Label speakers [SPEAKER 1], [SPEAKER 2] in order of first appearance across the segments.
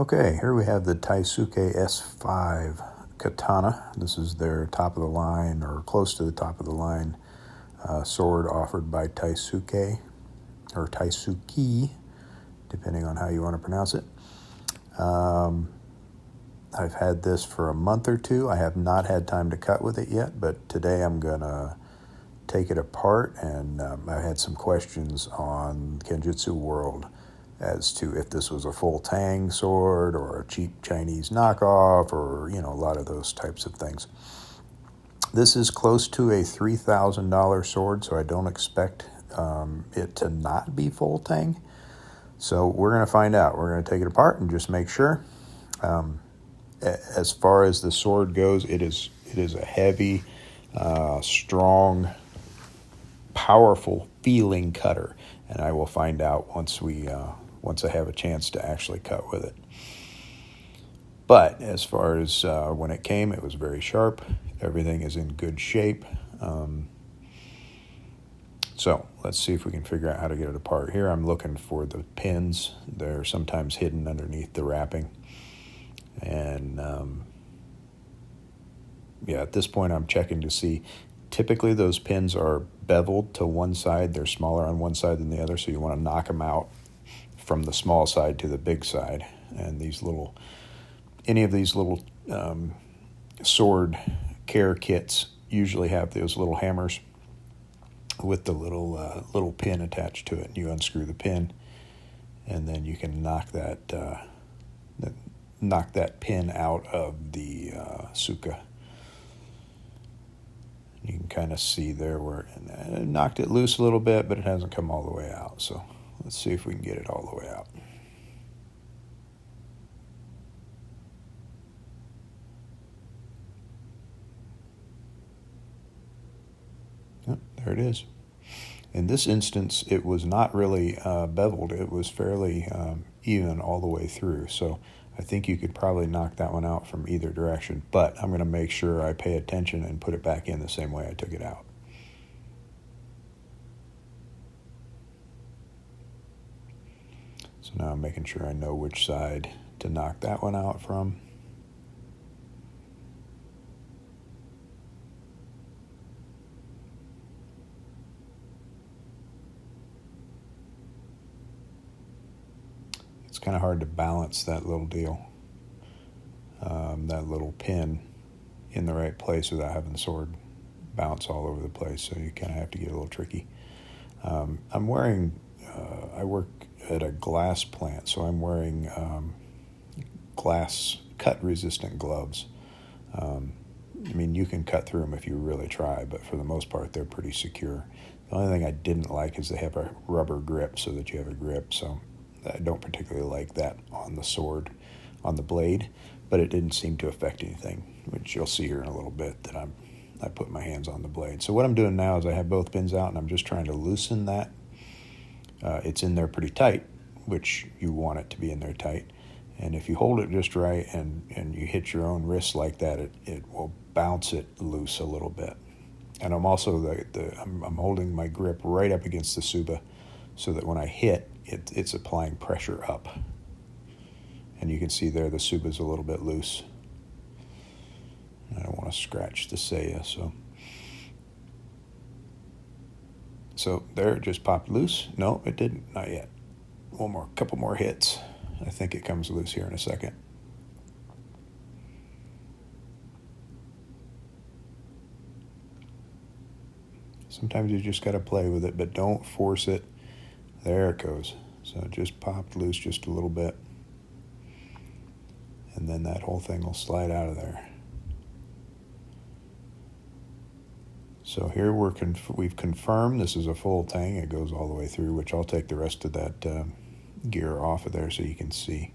[SPEAKER 1] Okay, here we have the Thaitsuki S05 Katana. This is their top of the line, or close to the top of the line, sword offered by Thaitsuki, or Thaitsuki, depending on how you want to pronounce it. I've had this for a month or two. I have not had time to cut with it yet, but today I'm going to take it apart, and I had some questions on Kenjutsu World as to if this was a full Tang sword or a cheap Chinese knockoff, or a lot of those types of things. This is close to a $3,000 sword, so I don't expect it to not be full Tang. So we're going to find out. We're going to take it apart and just make sure. As far as the sword goes, it is a heavy, strong, powerful feeling cutter, and I will find out once I have a chance to actually cut with it. But as far as when it came, it was very sharp. Everything is in good shape. So let's see if we can figure out how to get it apart. Here I'm looking for the pins. They're sometimes hidden underneath the wrapping. And at this point I'm checking to see. Typically those pins are beveled to one side. They're smaller on one side than the other, so you want to knock them out from the small side to the big side. And any of these little sword care kits usually have those little hammers with the little pin attached to it. And you unscrew the pin, and then you can knock that pin out of the tsuka. You can kind of see there where it knocked it loose a little bit, but it hasn't come all the way out. So let's see if we can get it all the way out. Yep, there it is. In this instance, it was not really beveled. It was fairly even all the way through. So I think you could probably knock that one out from either direction. But I'm going to make sure I pay attention and put it back in the same way I took it out. So now I'm making sure I know which side to knock that one out from. It's kind of hard to balance that little deal, that little pin in the right place without having the sword bounce all over the place. So you kind of have to get a little tricky. I'm wearing, I work at a glass plant, so I'm wearing glass cut-resistant gloves. You can cut through them if you really try, but for the most part, they're pretty secure. The only thing I didn't like is they have a rubber grip so that you have a grip, so I don't particularly like that on the sword, on the blade, but it didn't seem to affect anything, which you'll see here in a little bit that I put my hands on the blade. So what I'm doing now is I have both pins out, and I'm just trying to loosen that. It's in there pretty tight, which you want it to be in there tight. And if you hold it just right and you hit your own wrist like that, it will bounce it loose a little bit. And I'm also I'm holding my grip right up against the tsuba so that when I hit, it's applying pressure up. And you can see there the tsuba's a little bit loose. I don't want to scratch the saya, so there, it just popped loose. No, it didn't, not yet. Couple more hits. I think it comes loose here in a second. Sometimes you just got to play with it, but don't force it. There it goes. So it just popped loose just a little bit. And then that whole thing will slide out of there. So here we've confirmed this is a full Tang. It goes all the way through, which I'll take the rest of that gear off of there so you can see.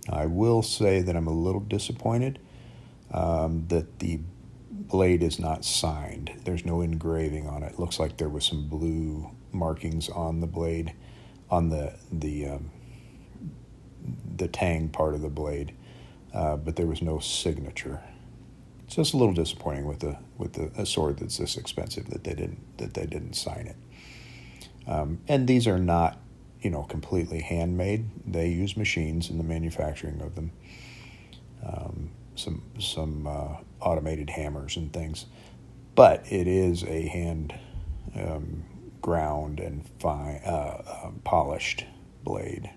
[SPEAKER 1] I will say that I'm a little disappointed that the blade is not signed. There's no engraving on it. It looks like there was some blue markings on the blade, on the Tang part of the blade, but there was no signature. It's just a little disappointing with a sword that's this expensive that they didn't sign it. And these are not, completely handmade. They use machines in the manufacturing of them. Some automated hammers and things, but it is a hand ground and fine polished blade,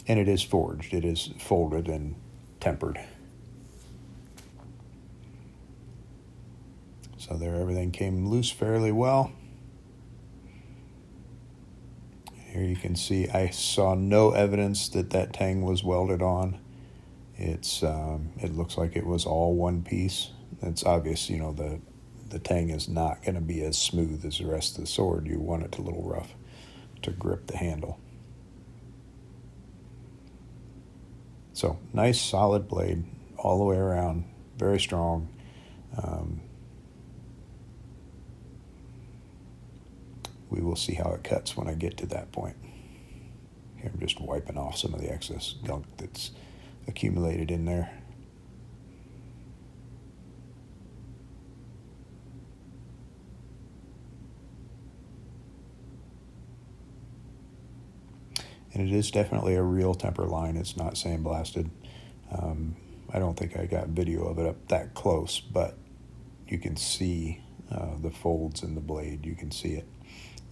[SPEAKER 1] and it is forged. It is folded and tempered. So there, everything came loose fairly well. Here you can see I saw no evidence that Tang was welded on. It looks like it was all one piece. It's obvious, the Tang is not going to be as smooth as the rest of the sword. You want it a little rough to grip the handle. So nice solid blade all the way around, very strong. We will see how it cuts when I get to that point. Here I'm just wiping off some of the excess gunk that's accumulated in there. And it is definitely a real temper line. It's not sandblasted. I don't think I got video of it up that close, but you can see the folds in the blade. You can see it.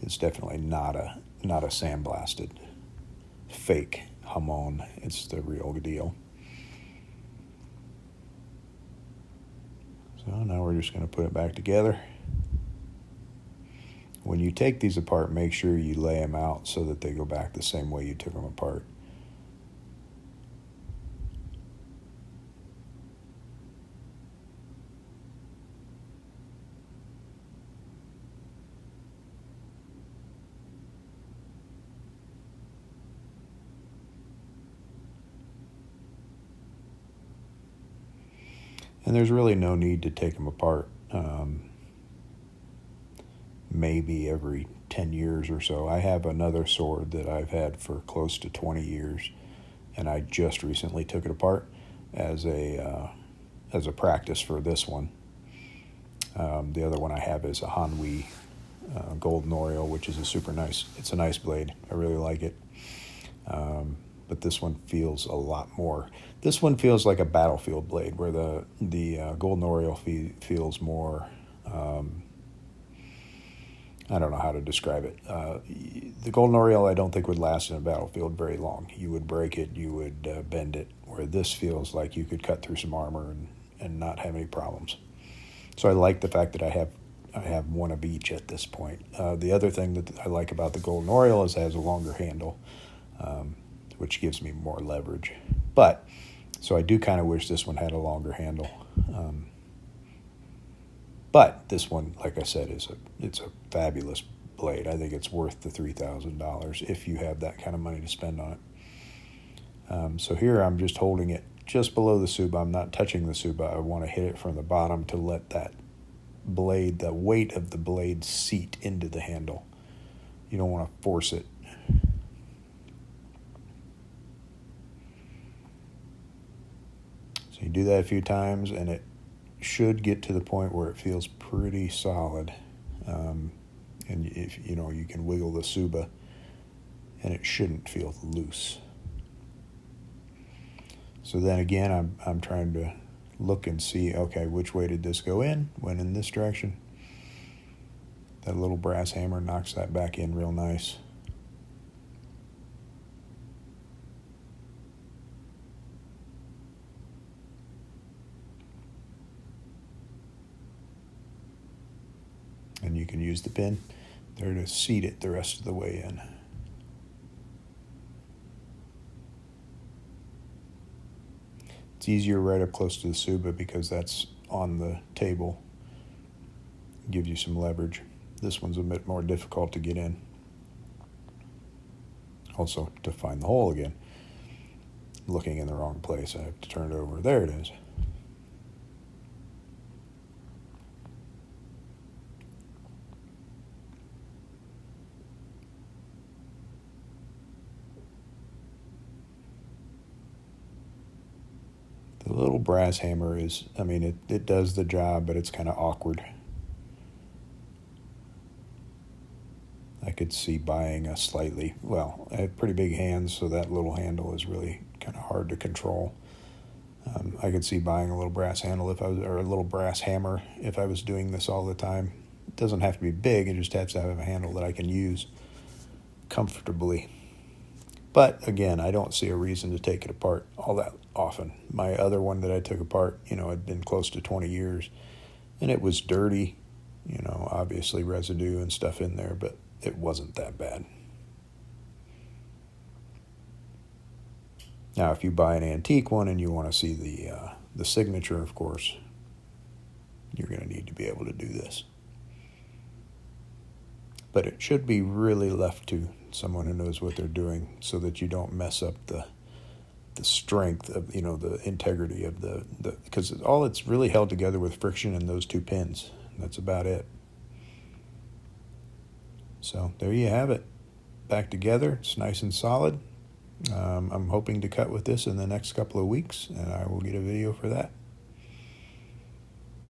[SPEAKER 1] It's definitely not a sandblasted fake hamon. It's the real deal. So now we're just going to put it back together. When you take these apart, make sure you lay them out so that they go back the same way you took them apart. And there's really no need to take them apart. Maybe every 10 years or so. I have another sword that I've had for close to 20 years, and I just recently took it apart as a practice for this one. The other one I have is a Hanwi Golden Oriole, which is it's a nice blade. I really like it. But this one feels a lot more. This one feels like a battlefield blade, where the Golden Oriole feels more. I don't know how to describe it. The Golden Oriole I don't think would last in a battlefield very long. You would break it, you would bend it, where this feels like you could cut through some armor and not have any problems. So I like the fact that I have one of each at this point. The other thing that I like about the Golden Oriole is it has a longer handle, which gives me more leverage. So I do kind of wish this one had a longer handle. But this one, like I said, it's a fabulous blade. I think it's worth the $3,000 if you have that kind of money to spend on it. So here I'm just holding it just below the tsuba. I'm not touching the tsuba. I want to hit it from the bottom to let that blade, the weight of the blade, seat into the handle. You don't want to force it. So you do that a few times, and it should get to the point where it feels pretty solid. And if you can wiggle the tsuba, and it shouldn't feel loose. So then again, I'm trying to look and see, okay, which way did this go in? Went in this direction. That little brass hammer knocks that back in real nice. And you can use the pin there to seat it the rest of the way in. It's easier right up close to the tsuba because that's on the table. Gives you some leverage. This one's a bit more difficult to get in. Also, to find the hole again. Looking in the wrong place, I have to turn it over. There it is. The little brass hammer it does the job, but it's kind of awkward. could see buying a slightly, well, I have pretty big hands, so that little handle is really kind of hard to control. I could see buying a little brass handle if I was, or a little brass hammer if I was doing this all the time. It doesn't have to be big, it just has to have a handle that I can use comfortably. But again, I don't see a reason to take it apart all that often. My other one that I took apart, had been close to 20 years, and it was dirty, obviously residue and stuff in there, but it wasn't that bad. Now, if you buy an antique one and you want to see the signature, of course, you're going to need to be able to do this. But it should be really left to someone who knows what they're doing so that you don't mess up the strength of, the integrity of the because all it's really held together with friction and those two pins. That's about it. So there you have it. Back together. It's nice and solid. I'm hoping to cut with this in the next couple of weeks, and I will get a video for that.